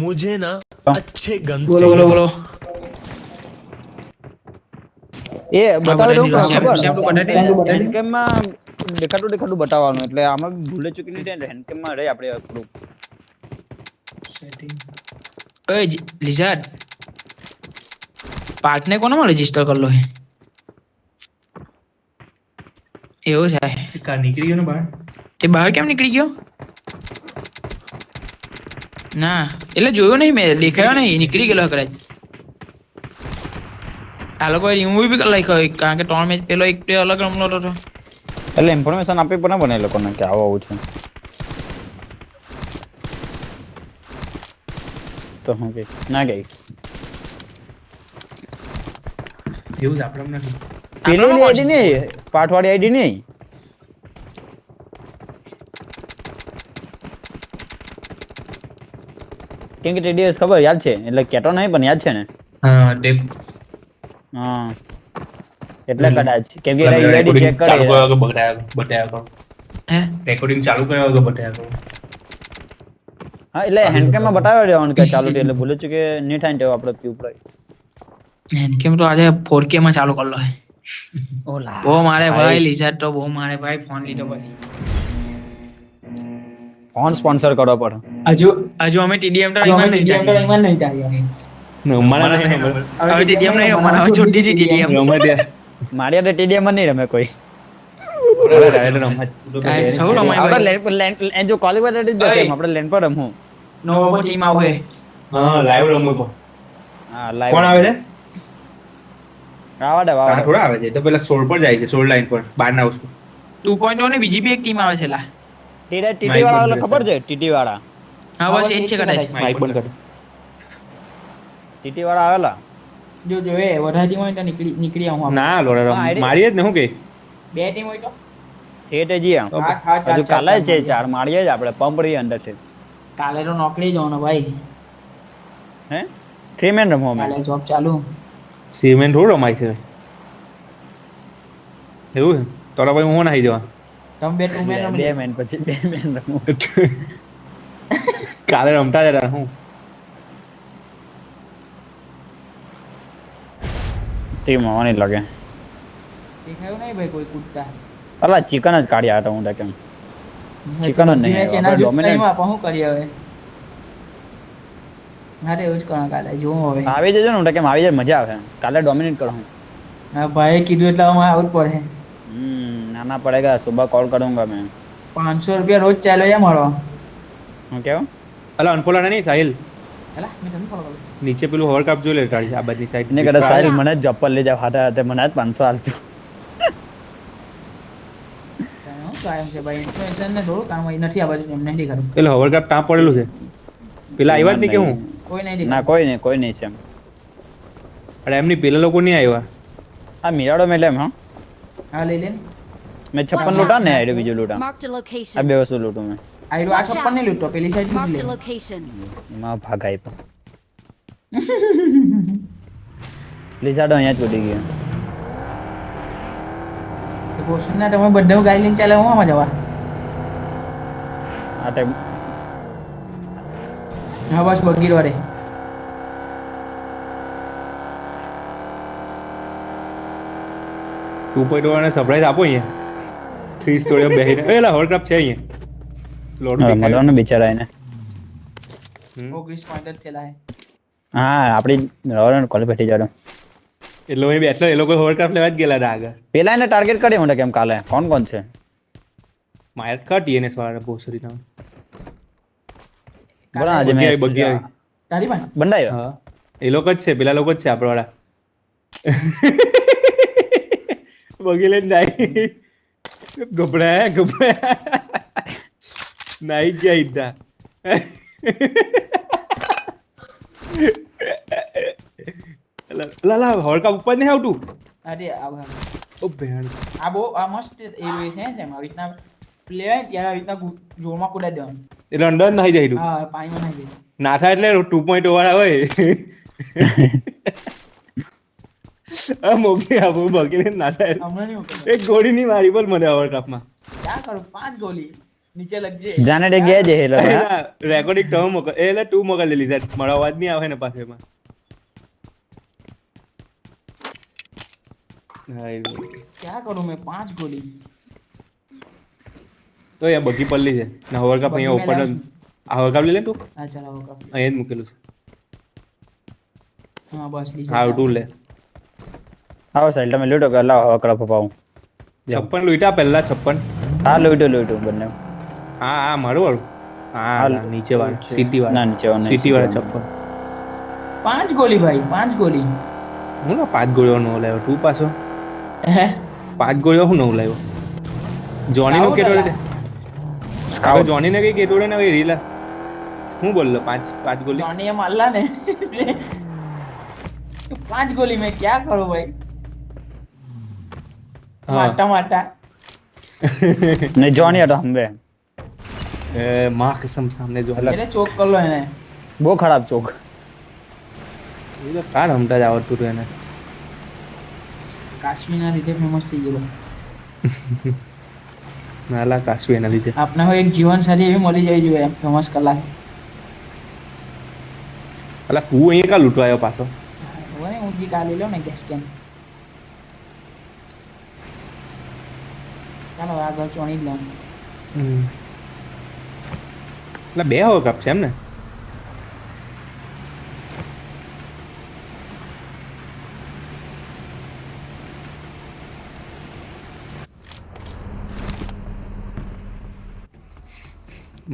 मुझे ना अच्छे गन्स बोलो बोलो बोलो એ બતાવી દઉં સેમ ટુ બટાટી હેન્ડકેમ માં દેખાતું બતાવવાનું એટલે આમાં ભૂલે ચૂકી નહીં થાય હેન્ડકેમ માં રહે આપણે થોડું સેટિંગ ઓય લિઝાર્ડ પાર્ટને કોનામાં રજીસ્ટર કરલો હે એવું છે કાર નીકળી ગયો ને બહાર તે બહાર કેમ નીકળી ગયો ના એટલે જોયો નહીં મેં દેખાયો નહીં નીકળી ગયેલો કદાચ આ લોકો રિમૂવ બી કરી નાખ્યો કારણ કે 3 મેચ પેલો એક પ્લેયર અલગ રમલો હતો એટલે ઇન્ફોર્મેશન આપી પણ બને એ લોકોને કે આવું છે તો હું કે ના ગઈ એવું જ આપણે નથી પેલી આઈડી નહીં પાઠવાડી આઈડી નહીં કેમ કે ટીડીએસ ખબર યાદ છે એટલે કેટો નહીં પણ યાદ છે ને હા તે હા એટલે કદાચ કેમ કે આઈડી ચેક કરે ચાલુ કર્યો કે બતાયા કરો હે રેકોર્ડિંગ ચાલુ કર્યો કે બતાયા કરો હા એટલે હેન્ડકેમ માં બતાવ્યો રહેવાનું કે ચાલુ એટલે ભૂલે છે કે નહીં થાય ને આપણે પી ઉપર કેમ તો આજે 4K માં ચાલુ કરલો હે ઓલા બહુ મારે ભાઈ લિઝાર્ડ તો બહુ મારે ભાઈ ફોન લીધો પછી ફોન સ્પોન્સર કરવો પડે હજુ અમે TDM તો ઇમાન નહીં ચાલ્યા અમારા નહીં હવે TDM નહીં અમારા હવે છોડી દીધી TDM મારિયા તો ટીડીએમ માં નહીં રમે કોઈ સૌ રમાય આપણે લેન જો ક્વોલિફાઈડ જ જશે આપણે લેન પર રમવું નો ટીમ આવે હા લાઈવ રમવું પણ હા લાઈવ કોણ આવે છે આવા દે આ થોડા આવે છે તો પેલા 16 પર જાય છે 16 લાઈન પર બહાર ના આવશું 2.0 ને બીજી બી એક ટીમ આવે છે લા ટીટી વાળા ખબર છે ટીટી વાળા હા બસ એ જ છે કદાચ માઈક બંધ કર ટીટી વાળા આવેલા જો એ વધારે ટીમ હોય તો નીકળી આવું ના લોડા મારી જ ને હું કે બે ટીમ હોય તો ઠેઠ જીયા હજુ કાલે છે ચાર મારીએ જ આપણે પંપ રહી અંદર છે કાલે તો નોકરી જવાનો ભાઈ હે 3 મેન રમો અમે કાલે જોબ ચાલુ સિમેન્ટ થોડું રમાય છે એવું છે તો ભાઈ હું નાહી જવા તમે બે ટુ મેન બે મેન પછી બે મેન રમો કાલે રમતા જરા હું ટીમ આવવાની લાગે દેખાયું નહીં ભાઈ કોઈ કૂદતા અલા ચિકન જ કાઢ્યા હતા હું તો કેમ ચિકન જ નહીં મેચ એના જોઈને હું કરીએ હવે મારે એવું જ કરવા કાલે જોઉં હવે આવી જજો ને હું તો કેમ આવી જાય મજા આવે કાલે ડોમિનેટ કરો હું હા ભાઈ કીધું એટલે અમારે આવું જ પડે આना पड़ेगा सुबह कॉल करूंगा मैं 500 રૂપિયા રોજ ચાલ્યો જા મારો હું કેવું અલા અનફોલા નહીં સાહિલ એલા મેં તમને ફોલો કર્યો નીચે પેલું હોવર કાપ જોઈ લે ગાડી આ બાજુની સાઈડ ને કદાચ સાહેબ મને જ જોબ પર લઈ જાવ હાથે હાથે મને જ 500 આલજો હું કાયમ છે ભાઈ ઇન્ફ્લુએન્સર ને થોડું કામ હોય નથી આ બાજુ એમ નહીં દેખાડું પેલું હોવર કાપ ત્યાં પડેલું છે પેલા આવ્યા જ નહીં કે હું કોઈ નહીં ના દેખાડું કોઈ નહીં છે અરે એમની પેલા લોકો નહીં આવ્યા આ મિરાડો મેલે એમ હા હા લઈ લે મેં 56 લૂટા ને આઈડો બીજો લૂટા Marked a આ location. બે વસ્તુ લૂટું મેં આઈડો આ છપ્પન નહીં લૂટતો પેલી સાઈડ Marked a લૂટ લે location. માં ભાગાઈ પણ લિઝાર્ડો અહીંયા જ કૂદી ગયો ક્વેશ્ચન ના તમે બધે ગાડી લઈને ચાલે હું આમાં જવા આ ટાઈમ હા બસ બગીર વાળે ટુ પોઈન્ટ ને સરપ્રાઈઝ આપો અહીંયા 3 સ્ટોરી બેહીને એલા હોવર કાપ છે અહીંયા લોડ મળવાનો બિચારા એને 19 પોઈન્ટ જ થયેલા હે હા આપડી રવાનો કોલ બેઠી જાડો એટલે એ બેઠલો એ લોકો હોવર કાપ લેવા જ ગયેલા હતા આગળ પેલા એને ટાર્ગેટ કરે હું કેમ કાલે કોણ કોણ છે માયર કટ ટીએનએસ વાળા બોસરી નામ બોલા આજે મેં બગી આવી તારી પાસે બંડાયો હા એ લોકો જ છે પેલા લોકો જ છે આપણા વાળા બગી લઈને જાય ગભરાયા નાઈ ગયા ઈદા લા હોળકા ઉપર નહીં આવતું અરે આવ ઓ ભેણ આ બહુ આ મસ્ત એ છે આવી રીતના પ્લે હોય ત્યારે આવી રીતના જોરમાં કુદાઈ દેવાનું એટલે અંદર નાઈ જાય હા પાણીમાં નાખી દે ના થાય એટલે 2.0 વાળા હોય આ મોગી આપું બગીને ના થાય હમણાં નહીં મોકલો એક ગોળી ની મારી બોલ મને ઓવર કપમાં ક્યાં કરું 5 ગોલી નીચે લગજે જાને ડે ગયા છે એ લોકો હા? રેકોર્ડિંગ તો મોકલ એટલે તું મોકલી લીધા મારો અવાજ નહીં આવે ને પાછો એમાં क्या करूं मैं 5 गोली તો યાર બગી પડલી છે ને હોવર કપ અહીંયા ઉપર આ હોવર કપ લઈ લે તું હા ચલાવો કપ અહીંયા જ મૂકેલું છે હા બસ લીધો હા તું લે આવો સાઈડ તમે લૂટો કે લાવો કડા પપાવું 56 લૂંટા પહેલા 56 હા લૂટો બંને હા હા મારું વાળું હા નીચે વાળું સિટી ના વાળું નીચે વાળું સિટી વાળા 56 5 गोली भाई 5 गोली હું ના 5 ગોળીઓ નો લાવ્યો તું પાછો 5 ગોળીઓ હું નો લાવ્યો જોની નો કેટલો રે સ્કાઉટ જોની ને કઈ કેટલો ને રીલા હું બોલલો 5 ગોલી जॉनी ये मारला ने 5 गोली में क्या करूं भाई माटा माटा नहीं जॉनी हटो हम बे मां कसम सामने जो मेरे चोक कर लो इन्हें બહુ ખરાબ ચોક ये तो कार हमटा જ આવડતું હતું એને काश्मीर ना લીધે फेमस થઈ ગયો નાલા કાશ્મી એના લીધે આપને હોય એક જીવન સારી એવી મળી જાય જોઈએ ફેમસ કલાક અલા તું અહીંયા કા લૂંટવા આવ્યો પાછો હોય હું જી કાલી લો ને ગેસ કેન ચાલો આગળ ચોણી જ લઉં એટલે બે હોવર કપ છે એમ ને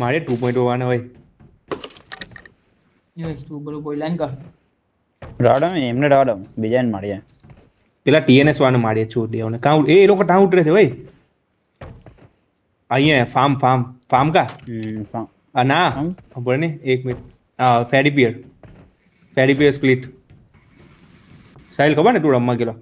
મારે 2.1 હોય જો તું બરો બોઈલાન કર રાડો એમને રાડો બીજાને મારીએ પેલા ટીએનએસ વાળાને મારીએ છોડ દેવાને કાઉન્ટ એ લોકો ટાઉન ઉતરે છે ભાઈ અહીંયા ફાર્મ કા આ ના ખબર નહીં એક મિનિટ હા ફેરી પિયર સ્પ્લિટ સાહિલ ખબર ને તું રમવા ગયેલો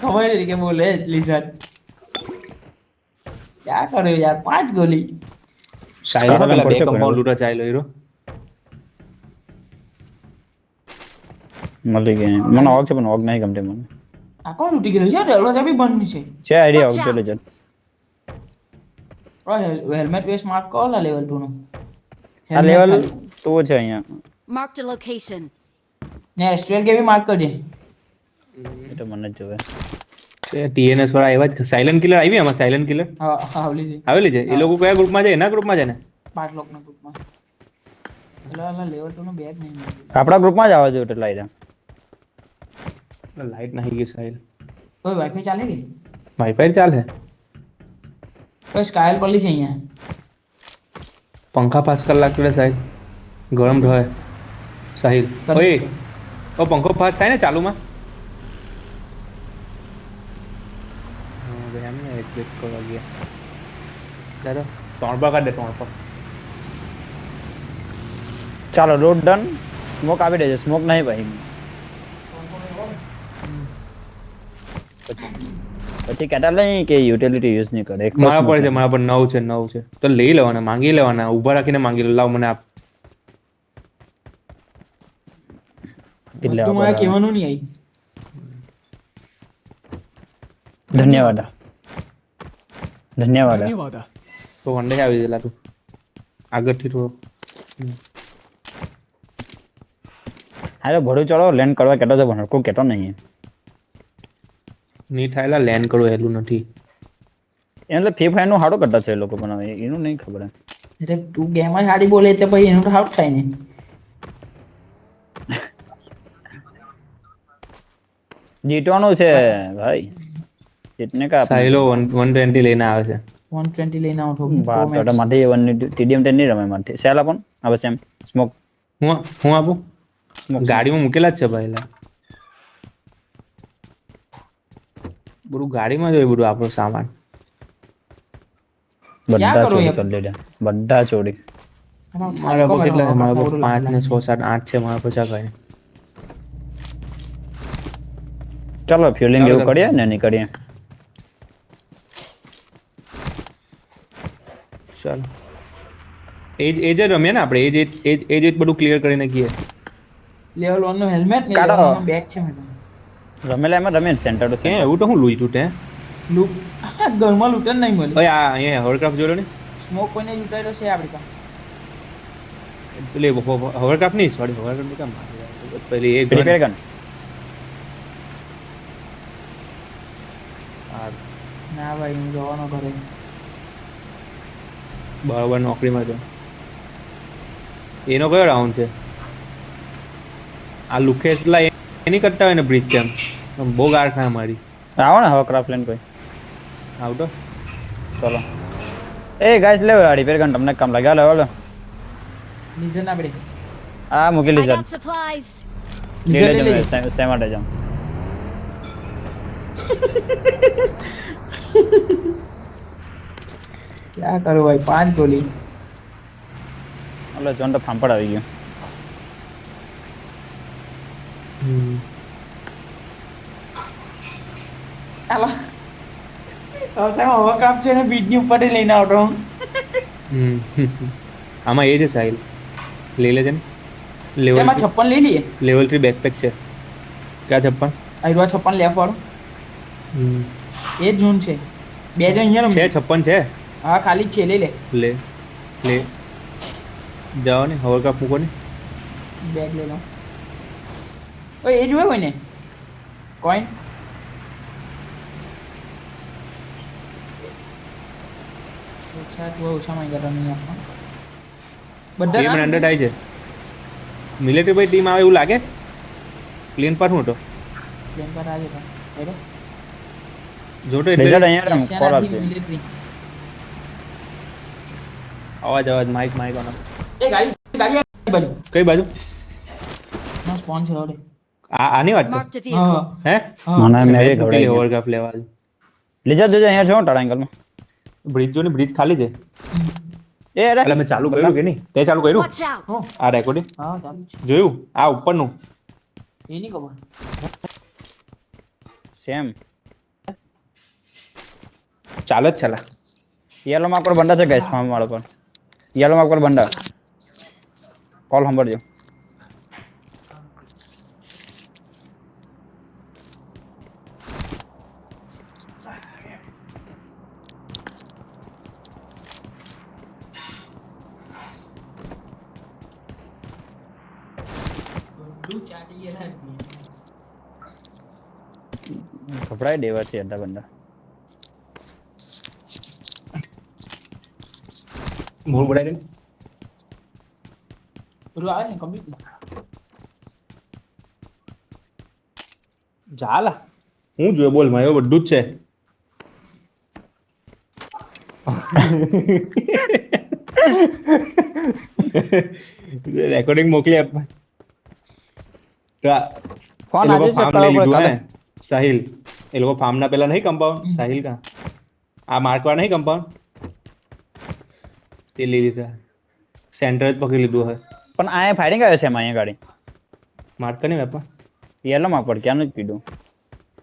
खबर है कि बोले लिजर्ड क्या करो यार 5 गोली સાહિલ સ્કાઉટ પેલા બે પડશે કમ્પાઉન્ડ લૂંટા ચાલ્યો હીરો મળી ગઈ મને ઓગ છે પણ ઓગ નહીં ગમતી મને આ કોણ લૂટી ગયો યાર દરવાજા બી બંધ છે છે આઈડિયા ઓગ ચલે જલ ઓ હેલ્મેટ વેસ્ટ માર્ક કોલ લેવલ 2 નો આ લેવલ તો છે અહીંયા Marked a location. ને એસ્ટ્રેલ કે બી માર્ક કરજે એ તો મને જ જોવે ટીએનએસ વાળા આવ્યા જ સાયલન્ટ કિલર આવી આમાં સાયલન્ટ કિલર હા આવલી છે આવેલી છે એ લોકો કયા ગ્રુપમાં છે એના ગ્રુપમાં છે ને 5 લોક ના ગ્રુપમાં લા લેવલ 2 નો બેગ નહીં મળ્યું આપણા ગ્રુપમાં જ આવવા જોઈએ એટલે લાઈડા લાઈટ નાખી ગઈ સાહિલ કોઈ વાઈફાઈ ચાલે કે વાઈફાઈ ચાલે કોઈ સ્કાયલ પલ્લી છે અહીંયા પંખા 5 કલાક એટલે સાહિલ ગરમ રહે સાહિલ ઓય ઓ પંખો ફાસ્ટ થાય ને ચાલુમાં હવે એમને ક્લિક કરવા ગયા ચાલો 3 પર કાઢ દે 3 પર ચાલો રોડ ડન સ્મોક આવી દેજે સ્મોક નહીં ભાઈ પછી કહેતા નહીં કે યુટિલિટી યુઝ નહીં કરે એક મારા પર છે મારા પર 9 છે તો લઈ લેવાના માંગી લેવાના ઊભા રાખીને માંગી લે લાવ મને આપ એટલે તું મારે કહેવાનું નહીં આવી ધન્યવાદ ધન્યવાદ ધન્યવાદ તો વંડે આવી ગયેલા તું આગળથી થોડો હાલો ભડું ચડો લેન્ડ કરવા કેતો છે પણ કોઈ કેતો નહીં ની થાયલા લેન્ડ કરો હેલું નથી એટલે ફ્રી ફાયર નું હાડો કરતા છે એ લોકો પણ હવે એનું નહીં ખબર એટલે તું ગેમ જ હાડી બોલે છે પછી એનું તો હાઉટ થાય ને જીતવાનું છે ભાઈ જીતને કા સાહિલો 120 લઈને આવે છે 120 લઈને આઉટ હો બાપ રે માટે ટીડીએમ 10 નહીં રમે માટે સેલ આપણ હવે સેમ સ્મોક હું આપું ગાડીમાં મૂકેલા જ છે ભાઈ લા બધું ગાડીમાં જ હોય બધું આપણો સામાન બધા ક્યાં કરો ચોરી યાર? કરી લીધા બધા ચોરી મારા પર કેટલા છે મારા પર 5 ને 6 7 8 છે મારા પર ચાકાય ચાલો ફ્યુલિંગ ચાલો એવું કરીએ ને નીકળીએ ચાલો એ જ રમીએ ને આપણે એ જ બધું ક્લિયર કરીને ગઈએ લેવલ 1 નું હેલ્મેટ ને કાઢો. લેવલ 1 નું બેગ છે મેં રમેલા એમાં રમે સેન્ટર ટુ કે સેન્ટર. એવું તો હું લૂઈ તૂટે લૂટ ઘરમાં લૂટન નહીં મળ્યું. ઓય આ અહીંયા હોવરક્રાફ્ટ જોડો ને સ્મોક કોઈને લૂંટાયેલો છે આપણી પાસે. પેલી હોવરક્રાફ્ટ નહીં સોરી હોવરક્રાફ્ટ કામ પેલી એક રિપેર ગન. ના ભાઈ હું જવાનો ઘરે. બરાબર નોકરીમાં તો એનો કયો રાઉન્ડ છે આ લુકેશલા એની કરતા હોય ને બ્રિજ કેમ બહુ ગાર ખાય મારી આવો ને હવે ક્રાફ્ટ લઈને કોઈ. આવતો ચલો. એ ગાઈસ લે રિપેર ગન તમને કામ લાગ્યા લે લે. લીઝન આપણે આ મૂકી I લીધા. got supplies. લીઝન લઈ લેજે. સેમાં જામ. ક્યાં કરું ભાઈ 5 ગોલી. ઓલો જોન તો ફાંપડ આવી ગયો. આલા સાહેબ હવે કામ છે ને બીજની ઉપર લઈને આવતો હું. આમાં એ છે સાહિલ લઈ લેજે ને લેવલ એમાં 56 લઈ લઈએ. લેવલ 3 બેકપેક છે ક્યાં 56 આયરો 56 લેફ વાળું એ જ ઝોન છે. બે જણ અહીંયા છે રમે. 56 છે હા ખાલી જ છે લઈ લે. લે લે જાઓ ને હોવરક્રાફ્ટ મૂકો ને બેગ લઈ લો. ઓય એ જોવે કોઈને કોઈન ઓછા તું ઓછા માં કરતા નહીં આપવા ટીમ બધા રંડર થાય છે મિલિટરી ભાઈ ટીમ આવે એવું લાગે પ્લેન પર હું તો પ્લેન પર આજે તો હેરો જોતો રિઝલ્ટ એટલે અહીંયા રમ કોલ આપજે. મિલિટરી અવાજ અવાજ માઇક માઇક ઓન એ ગાડી ગાડી આ બાજુ કઈ બાજુ નો સ્પોન છે ઓડે આની વાત Marked a હા vehicle. હે હા મને મેં એ ઘબરાઈ ગયો. હોવરક્રાફ્ટ લેવા લીજા જોજો અહીંયા છો ટાળા એંગલમાં. બ્રિજ જો ને બ્રિજ ખાલી છે એ અરે એટલે મેં ચાલુ કર્યું કે નહીં તે ચાલુ કર્યું Watch out. હો આ રેકોર્ડિંગ હા ચાલુ છે જોયું આ ઉપરનું એ નહીં ખબર સેમ ચાલે જ છેલા યેલો માં પર બંડા છે ગાઈસ ફાર્મ વાળો પર. યેલો માં પર બંડા. કોલ સાંભળજો. બધું ચાટી ગયેલા છે. ગભરાઈ દેવા છે અડધા બંડા. મોર બડાઈ દે બધું આવે ને કમ્પ્લીટ ચાલા હું જોયે બોલ માં એવું બધું જ છે રેકોર્ડિંગ મોકલી આપ તો કોણ એ લોકો આજે છે ફાર્મ લઈ કળો લીધું પર હે સાહિલ એ લોકો ફાર્મ ના પેલા નહીં કમ્પાઉન્ડ સાહિલ કા આ માર્કવા નહીં કમ્પાઉન્ડ તે લઈ લીધા સેન્ટર જ પકડી લીધું હે પણ આ ફાયરિંગ આવે છે એમાં અહીંયા ગાડી. માર્ક કરી વેપા યેલો માં પર ક્યાંનું જ કીધું.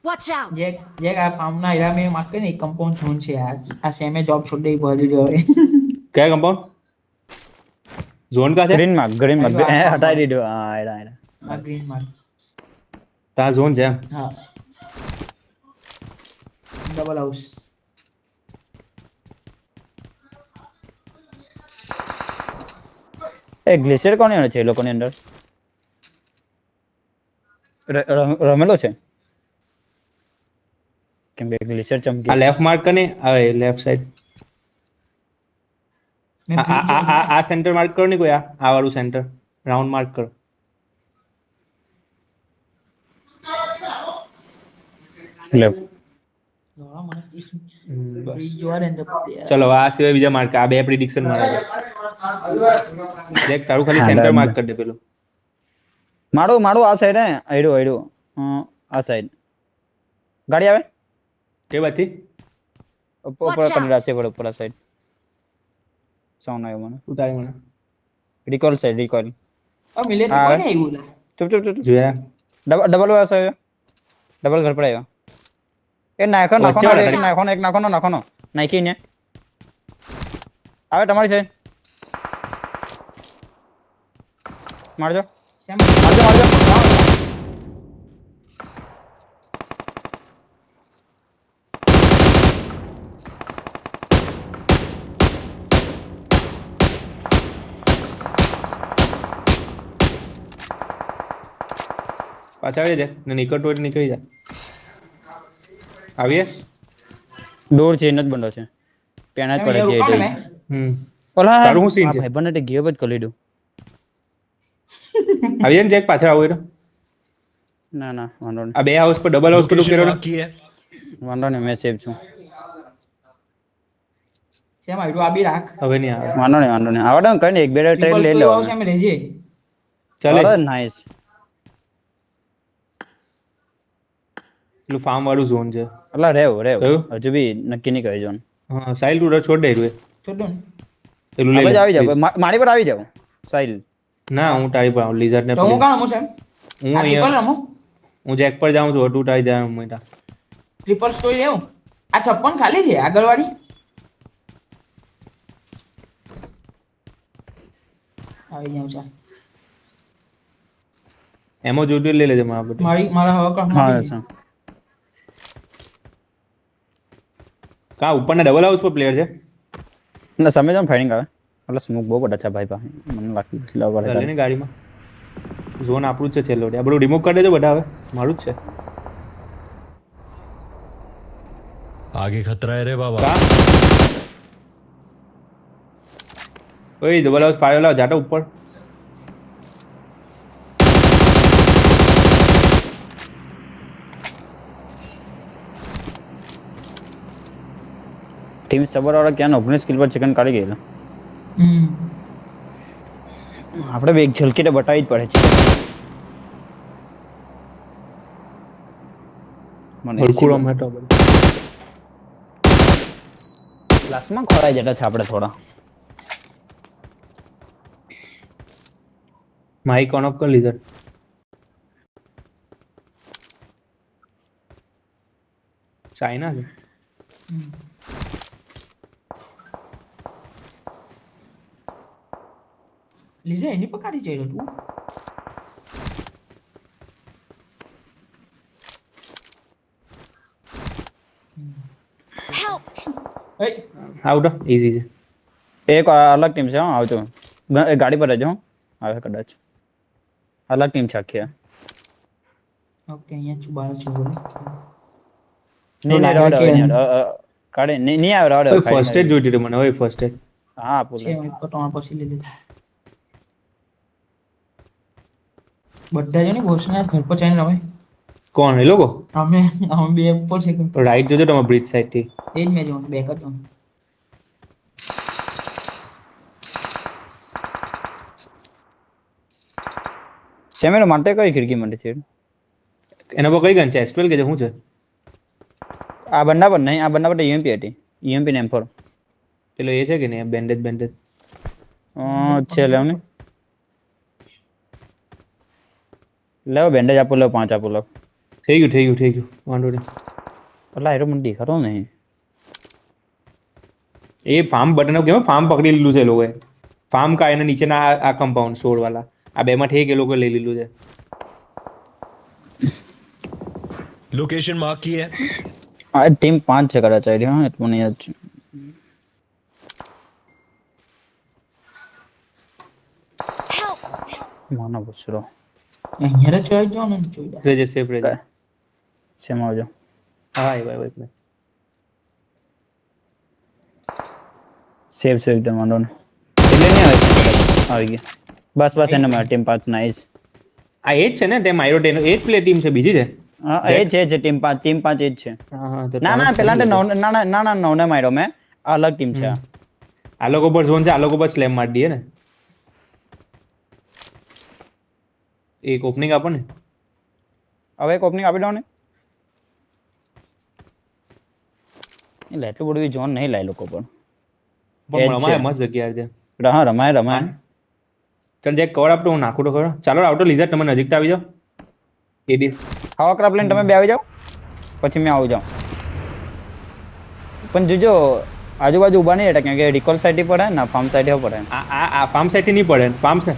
Watch out. જે જે આ ફાર્મના એરા મેં માર્ક કરીને કમ્પાઉન્ડ ઝોન છે આ સેમે જોબ છોડી દઈ બાજુ જો હવે કયા કમ્પાઉન્ડ ઝોન કા છે ગ્રીન માં આવ્યો. હટાઈ દીધું. હા એડા એડા. આ ગ્રીન માર્ક તા ઝોન છે એમ હા ડબલ હાઉસ એ ગ્લેશિયર કોની અંદર છે એ લોકોની અંદર રમેલો છે કેમ કે ગ્લેશિયર આ ચમકી. લેફ્ટ માર્ક કને આવે લેફ્ટ સાઈડ મેં આ સેન્ટર માર્ક કરો ને કોઈ આ વાળું સેન્ટર રાઉન્ડ માર્ક કરો લે જોવા મને ઈ જોવા દે ને ચલો આ સિવાય બીજા માર્ક આ બે પ્રિડિક્શન મારે દેખ તારું ખાલી સેન્ટર માર્ક કરી દે પેલું મારું આ સાઈડ હે આઈડો આ સાઈડ ગાડી આવે કે બાથી ઉપર કરી રાસે પર ઉપર આ સાઈડ સાઉન્ડ આવ્યો મને ઉતારી મને રિકોલ સાઈડ રિકોલ આ મિલિટરી હા. કોને આવ્યું લા ચુપ જોયા ડબલ વાસ આવ્યો ડબલ ઘર પર આવ્યો એ નાખો વચ્ચે વાળા એક નાખો નાખી ને આવે તમારી સાઈડ મારજો સેમ મારજો મારજો પાછા આવી જાય ને નીકળતો હોય તો નીકળી જાય આવીએ દૂર છે એનો જ બંધો છે પેણા જ પડે છે મેં ઓલા તારું શું scene છે? ભાઈ બને ગેવ જ કરી દઉં આવીએ ને જેક પાછળ આવું હોય તો ના ના વાંધો નહીં આ બે હાઉસ પર ડબલ હાઉસ પર लोकेशन કર્યો बाकी है વાંધો નહીં મેં સેફ છું સેમ આયરો આ બી રાખ હવે નહીં આવે વાંધો નહીં આવડે કઈ નહીં એક બે ટ્રેન લઈ લો આવશે એમ રહેજે ચાલે નાઈસ પેલું ફાર્મ વાળું ઝોન છે અલા રેવ કયું? હજુ બી નક્કી નહીં કરી જોન હા સાઈલ તું છોડ દે રે છોડો ને પેલું લઈ હવે લે આવી જાવ મારી પર આવી જાવ સાહિલ ના હું તારી પર લીઝર ને તો હું કામ સેમ હું આ ટ્રિપલ અહીંયા રમો હું જેક પર જાઉં છું તું તારી જાય મોટા ટ્રિપલ સ્ટોરી લેવું આ 56 ખાલી છે આગળ વાળી આવી જાવ ચાલ એમો જોઈતું લઈ લેજે મારા બધું મારા હવે કામ હા સર કા ઉપરના ડબલ હાઉસ પર પ્લેયર છે ના સમય જાવ ફાઇટિંગ આવે એટલે સ્મોક બહુ બધા છે ભાઈ પાસે મને લાગી લવર ચાલે ને ગાડીમાં ઝોન આપણું જ છે છેલ્લો આ બધું રિમૂવ કરી દેજો બધા હવે મારું જ છે आगे खतरा है रे बाबा કા ઓય ડબલ હાઉસ ફાયર લાવ જાટો ઉપર ટીમ સબર વાળા ક્યાં 19 કિલ પર ચિકન કાઢી ગયેલા આપણે બે એક ઝલકી તો બતાવી જ પડે છે મને હલકુડો મેટો ક્લાસમાં ખોરાઈ જતા છે આપણે થોડા માઈક ઓન ઓફ કરી લીધો ચાઇના છે લીઝે એની પર કાઢી જઈ તું એ આઉટ ઈઝી છે એક અલગ ટીમ છે હા આવજો ગાડી પર રહેજો આવે કદાચ અલગ ટીમ છે આખી ઓકે અહીંયા છું બહાર છું બોલે નહીં નહીં રાડો કાઢે નહીં આવે રાડો ફર્સ્ટ એડ જોઈતી હતી મને હવે ફર્સ્ટ એડ હા આપું છે ઉપર તમારા પછી લઈ લીધું બધા જણે બોસના ઘર પર જઈને રમે કોણ એ લોકો અમે બે ઉપર છે કે રાઈટ જોજો તમે બ્રિજ સાઈડ થી એ જ મેં જોવાનું બેક જ જોવાનું સેમેનો માટે કઈ ખિડકી માટે છે એના પર કઈ ગન છે એસ્ટ્રલ કે છે શું છે આ બંના પર નહીં આ બંના પર યુએમપી હતી યુએમપી નેમ પર પેલો એ છે કે નહીં બેન્ડેજ બેન્ડેજ છે લેવ ને લેવો બેન્ડેજ આપો લેવો 5 આપો લેવો થઈ ગયું વાંધો નહીં એટલે એરો મને દેખાતો નહીં એ ફાર્મ બટન કેમ ફાર્મ પકડી લીધું છે એ લોકોએ ફાર્મ કા એના નીચેના આ કમ્પાઉન્ડ 16 વાળા આ બે માંથી એક એ લોકો લઈ લીધું છે लोकेशन मार्क की है આ ટીમ 5 છે કદાચ આવી હા એટલું મને યાદ છે માનો બસરો અહીંયા જ જોઈ જવાનું જોઈ રેજે સેફ રેજે શેમાં આવજો હા એ ભાઈ સેવ સેવ એકદમ વાંધો નહીં એટલે નહીં આવે આવી ગયા બસ એના માટે ટીમ 5 નાઈસ આ એ જ છે ને તે માયરો ટેનો એ જ પ્લે ટીમ છે બીજી છે હા એ છે ટીમ 5 એ જ છે હા તો ના પેલા તો ના ને માર્યો મેં આ અલગ ટીમ છે આ લોકો પર ઝોન છે આ લોકો પર સ્લેમ મારી દઈએ ને એક ઓપનિંગ આપો ને હવે એક ઓપનિંગ આપી દો ને એટલે એટલું બધું જોન નહીં લાય લોકો પણ પણ રમાય મસ્ત જગ્યા છે હા રમાય ચાલ જે કવર આપતો હું નાખું તો ખરો ચાલો આવતો લીઝર તમે નજીક આવી જાઓ એડી હવા ક્રાફ્ટ લઈને તમે બે આવી જાઓ પછી મેં આવું જાઉં પણ જોજો આજુબાજુ ઉભા નહીં રહેતા કેમ કે રિકોલ સાઈડ પડે ને ફાર્મ સાઈડ પડે આ ફાર્મ સાઈડ નહીં પડે ફાર્મ છે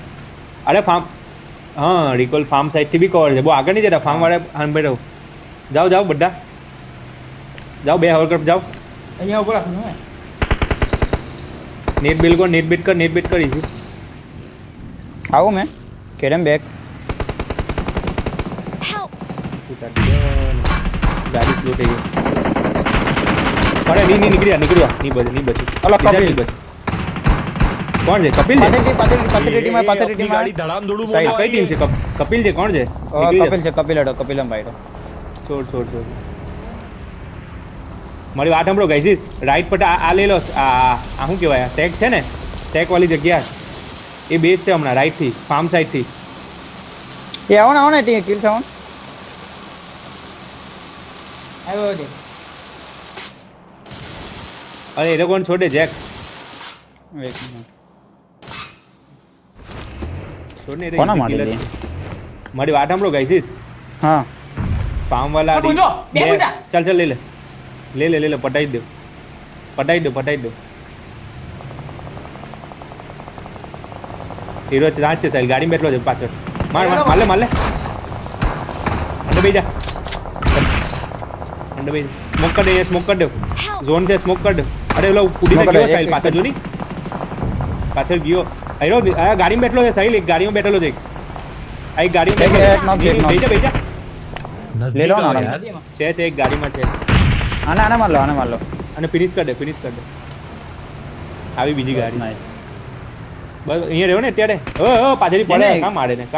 અરે ફાર્મ હા રિકોલ ફાર્મ સાઈડ થી બી કવર છે બહુ આગળ નહીં જતા ફાર્મ વાળા હાંભળે રહો જાઓ જાઓ બધા જાઓ બે હવર જાઓ અહીંયા ઉભો રાખું હે નેટ બિલ કર નેટ બીટ કરી છે આવું મેં કેડમ બેક ગાડી સ્લો થઈ ગઈ અરે નહીં નીકળ્યા નહીં બચી અલા, કપિલ. નહીં બચી કોણ છે કપિલ છે પાછળથી ટીમમાં अपनी गाड़ी धड़ाम धुड़ू साइड। बोलवा કઈ ટીમ છે કપિલ છે કોણ છે નીકળી જા. કપિલમ ભાઈ છોડ મારી વાત સાંભળો ગાઈઝીસ રાઈટ પર આ લઈ લો આ શું કહેવાય સેક છે ને સેક વાળી જગ્યા એ બેઝ છે હમણાં રાઈટ થી ફાર્મ સાઈડ થી એ આવો ને ટી કિલ થાવ આવ્યો છે અરે એ લોકોને છોડે જેક છોડ ને કોના મારી લે મારી વાત સાંભળો ગાઈઝીસ હા ફાર્મ વાળા હા, બોલો, બે બુંદા. ચાલ લઈ લે પટાઈ દો હીરો ત્યાં જ છે સાહેબ ગાડી બેઠલો છે પાછળ માર લે અંડર બેજા સ્મોક કર દે ઝોન છે સ્મોક કર દે અરે ઓલો કૂદી Smoke ગયો કર દે, સાહેબ એક- પાછળ જોની પાછળ ગયો હીરો આ ગાડીમાં બેઠલો છે સાહેબ એક ગાડીમાં બેઠેલો છે આ એક ગાડીમાં એક- એક knock, એક knock. બેજા ले लो ना, नजदीक आओ ना। यार છે એક ગાડીમાં છે આને માર લો અને ફિનિશ કર દે આવી બીજી ગાડી નાઈસ બસ અહીંયા રહ્યો ને અત્યારે પાછળથી પડે નહીં. કાં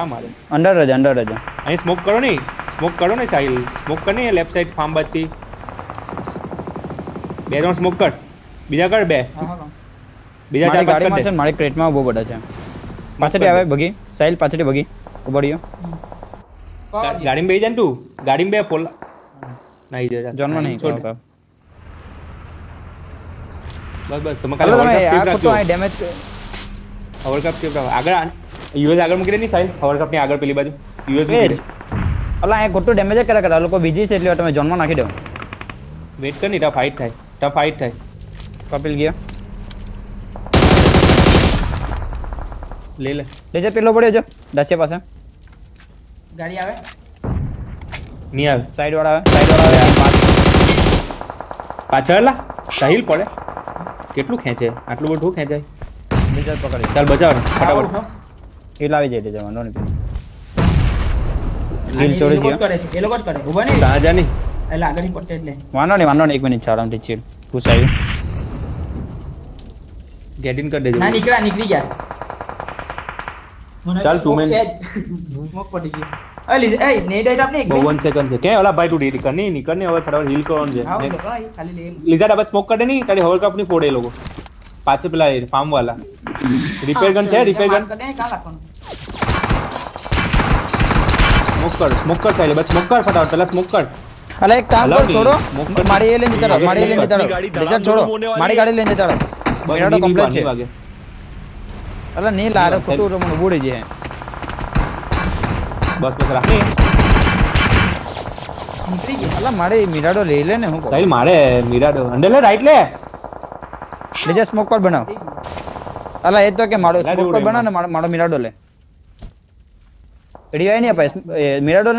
મારે અંડર જ અહીં સ્મોક કરો ને સાહિલ સ્મોક કર ને લેફ્ટ સાઈડ ફાર્મ બાજથી બે ત્રણ સ્મોક કર બીજા કર બે હા હા બીજા મારી ચાર પાંચ ગાડીમાં કર છે દે ને, મારી ક્રેટમાં બહુ બધા છે પાછળથી આવે બગી સાહિલ પાછળથી બગી ઉભો ગાડીમાં બેસી જા ને તું ગાડીમાં બે પોલા નહીં જા જોનમાં નહીં છોડ કરો. બસ તમે હાલો તમે આ ખાલી ખોટું આ ડેમેજ હવર કપ સેવ રાખો આગળ યુએસ આગળ મૂકી દે ની સાહિલ હવર કપ ની આગળ પેલી બાજુ યુએસ મૂકી દે અલા આ ખોટું ડેમેજ જ કર્યા કરે આ લોકો બીજી છે એટલે તમે જોનમાં નાખી દો વેટ કર ની તા ફાઇટ થાય કપિલ ગયા લે લેજે પેલો પડ્યો જો દાસિયા પાસે ગાડી આવે નહીં આવે સાઈડ વાળા આવે પાછળ લા સાહિલ પડે કેટલું ખેંચે આટલું બધું ખેંચાય બીજા પકડી ચાલ બચાવ ને આવો ફટાફટ ઉઠો. એ લાવી જાય એટલે જવાનો નહીં આ લીલ એ ચોરી લોકો જ ગયો કરે છે એ લોકો જ કરે ઉભા નહીં તાજા નહીં એટલે આગળ પડશે એટલે વાંધો નહીં 1 મિનિટ છે આરામથી ચીલ પૂછાયું ગેટ ઇન કરી દેજો ના નીકળી ગયા મને ચાલ, તો two man. સ્મોક પડી ગઈ અલી એ નેડ આઈટ આપને એક બે 1 સેકન્ડ છે ક્યાં ઓલા ભાઈ તું ડીટી કર નહીં નીકળ ને હવે ફટાફટ હીલ કરવાનું આવો છે લે ભાઈ ખાલી લે લીઝા ડાબા સ્મોક કરે નહીં તારી હવર કપ ની ફોડે એ લોકો પાછળ પેલા ફાર્મ વાળા રિપેર ગન છે રિપેર ગન કડે કાં રાખવાનું સ્મોક કર સાહેબ બસ સ્મોક કર ફટાફટ પેલા સ્મોક કર અલે એક કામ હલાવ કર નહીં. છોડો મુખ પર- મારી એ લઈને જતા રહો મારી એ લઈને જતા રહો अपनी गाड़ी રિઝલ્ટ धड़ाम છોડો धुड़ूम होने वाली મારી है। ગાડી લઈને જતા રહો બસ મેરાડો નહીં કમ્પ્લીટ છે વાગે અલે નહીં લારે ખોટું રમણ બુડી જે બસ રાખ નહીં નીકળી ગયા અલા મારે મિરાડો લઈ લે ને હું કહું સાહેબ મારે મીરાડો અંડર લે રાઈટ લે લેજે સ્મોક પર બનાવ અલા એ તો કે મારો ના સ્મોક પર જોડે બનાવ ને મારો મિરાડો લે રિવાય નહીં અપાય મિરાડો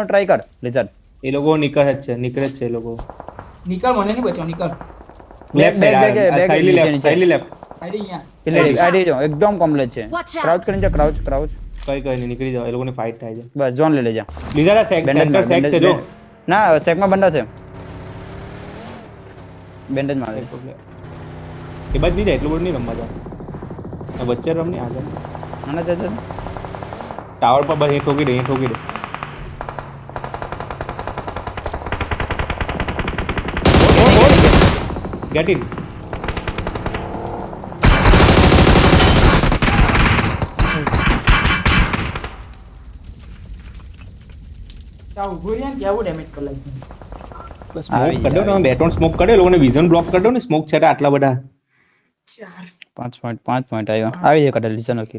ટ્રાય કર રિઝલ્ટ એ લોકો નીકળે જ છે એ લોકો નીકળ મને નહીં બચાવ નીકળ લેફ્ટ બેગ, સાઈડ બેગ, સાઈડલી નીચે, લેફ્ટ નીચે. સાઈડલી લેફ્ટ આઈડી અહીંયા એટલે આડી જો એકદમ કમ્પ્લીટ છે Watch out. ક્રાઉચ કરીને ક્રાઉચ કઈ નહીં નીકળી જાવ એ લોકોની ફાઇટ થાય છે બસ ઝોન લઈ લેજા લીઝા સેક સેક્ટર સેક છે જો ના સેકમાં બંધા છે બેન્ડેજ મારે એ બાદ નહીં જાય એટલું બધું નહીં રમવા જાવ વચ્ચે રમ નહીં આગળ ના ચાચા ટાવર પર બસ અહીં ઠોકી દે ગેટ ઇન ચાલ ઉભો રહ્યા ને કેવું ડેમેજ કરી લાગ્યું સ્મોક કરી દો ને બે ત્રણ સ્મોક કરી દો લોકોને વિઝન બ્લોક કરી દો ને સ્મોક છે આટલા બધા 5 પોઈન્ટ આવ્યો આવી જાય કટલ લિસન ઓકે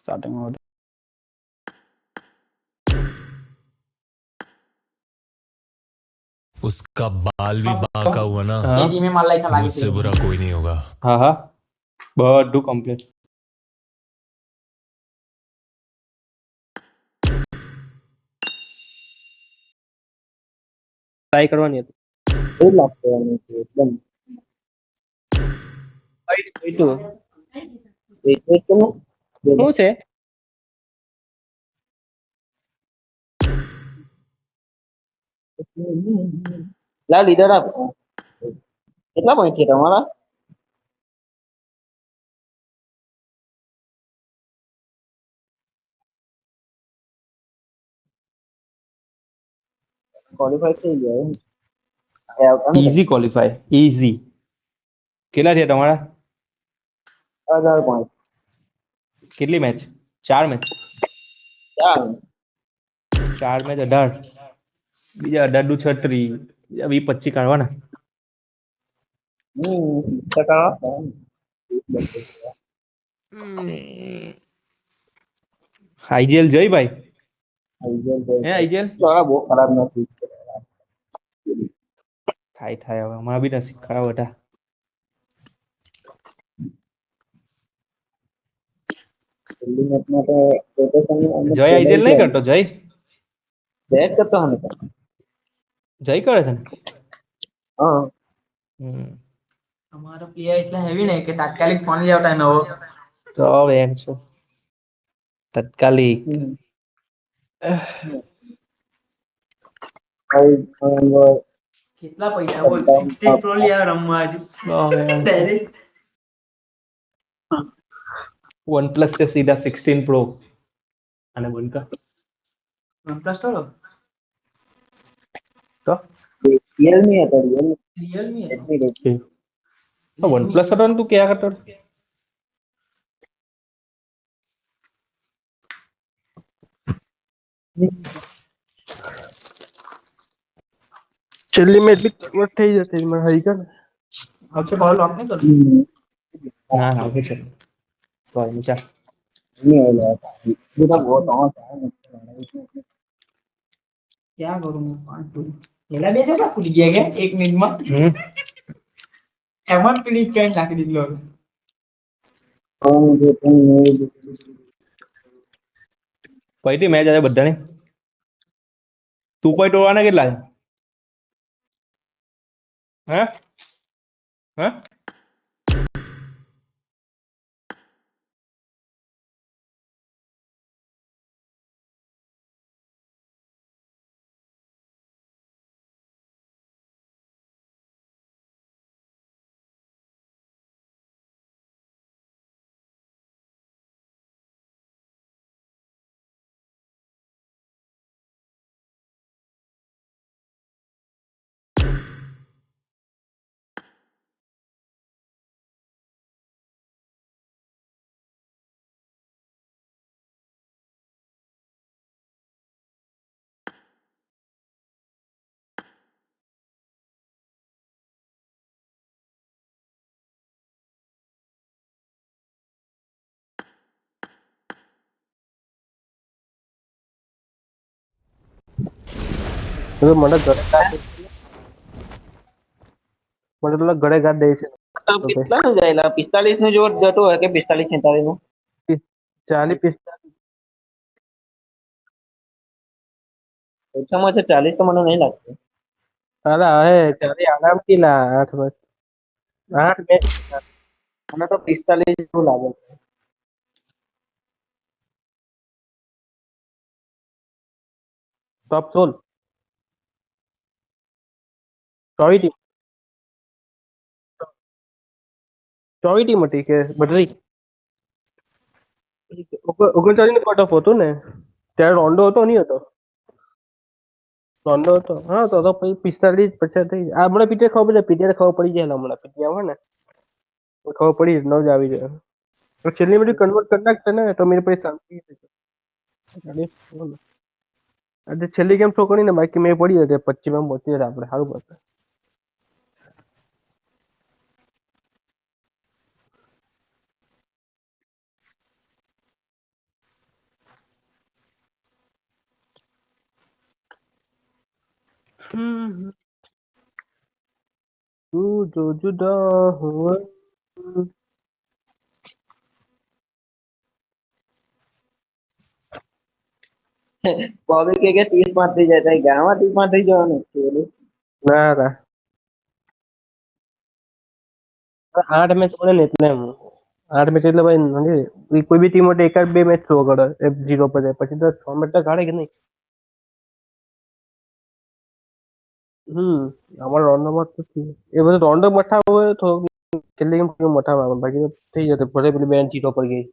स्टार्टिंग में उसका बाल भी बांका हुआ ना, हाँ ટીમે માર લાયખા લાગે मुझसे છે बुरा कोई नहीं होगा. હા હા બધું કમ્પ્લીટ ટ્રાય કરવાની હતી એ લાગતું એકદમ શું છે લા લીડર આપ કેટલા પોઈન્ટ છે તમારા ક્વોલિફાઈ થઈ ગયા ઈઝી ક્વોલિફાઈ ઈઝી કેટલા થયા તમારા 18 પોઈન્ટ કેટલી મેચ 4 મેચ 4 મેચ 18 બીજા 18 નું 36 બીજા 20 25 કાઢવાના આઈજીએલ જઈ ભાઈ હે આઈજીએલ બહુ ખરાબ નથી થાય થાય હવે અમારા બી નસીબ ખરાબ હતા જય આઈજીએલ નહીં કરતો જય બેટ કરતો હને જય કરે છે ને હા અમારો પ્લેયર એટલા હેવી ને કે તાત્કાલિક ફોન લઈ આવતા નવો તો બેન છો તાત્કાલિક કેટલા પૈસા બોલ 16 પ્રો લઈ આવ્યો રમવા આજુ ડાયરેક્ટ OnePlus से सीधा 16 Pro અને બોલકા OnePlus તો તો Realme હતો Realme હતો તો OnePlus હતો ને તું ક્યાં કરતો છેલ્લી મેચ બી કન્વર્ટ થઈ જતી મને હઈ કે ઓકે બોલ લોક નહીં કરું હા હા ઓકે છે કોઈ નહીં ચાલ क्या करूं मैं 5 2 પેલા બે જણા ફૂટી ગયા કે 1 મિનિટમાં એમાં ફિનિશ કરીને નાખી દીધો પૈટી મેચ આજે બધાની તું કોઈ ટોળવાના કેટલા છે હે હે તો મને તો ઘરે ગાડ દે છે કેટલા નું જાયેલા 45 નું જોર જતો હોય કે 45 46 નું 40 45 ઓછામાં ઓછા 40 તો મને નહીં લાગતું અરે હે 40 આરામથી લા 8 બસ 8 મેચ મને તો 45 જેવું લાગે છે ટોપ 16 ચોવી ટીમ હતી કે બદલી 39 નું કટ ઓફ હતું ને ત્યારે રોન્ડો હતો નહીં હતો રોન્ડો હતો હા તો પછી 45 50 થઈ આ હમણાં પીટર ખબર છે પીટર ખબર પડી જાય હમણાં પીટર આવે ને ખબર પડી ન જ આવી જાય તો છેલ્લી મિનિટ કન્વર્ટ કરી નાખશે ને તો મેરે પાસે શાંતિ આજે છેલ્લી ગેમ શો કરી ને બાકી મેં પડી હતી 25 માં પહોંચી જાય આપણે સારું પડશે તું જો જુદા હુઆ બોબી કે 30 35 જતા ગામમાં 30 35 જવાનું છે ઓલું. ના ના 8 મેચ પડે ને એટલે એમ 8 મેચ એટલે ભાઈ નથી કોઈ બી ટીમ માટે એકાદ બે મેચ થ્રો કરે F0 પર જાય પછી તો 6 મેચ તો કાઢે કે નહીં અમારો રોન્ડો માં તો એ બધું રોન્ડો મઠા હોય તો છેલ્લી ગેમ મઠા આવે બાકી તો થઈ જતું ભલે પેલી બેન 0 પર ગઈ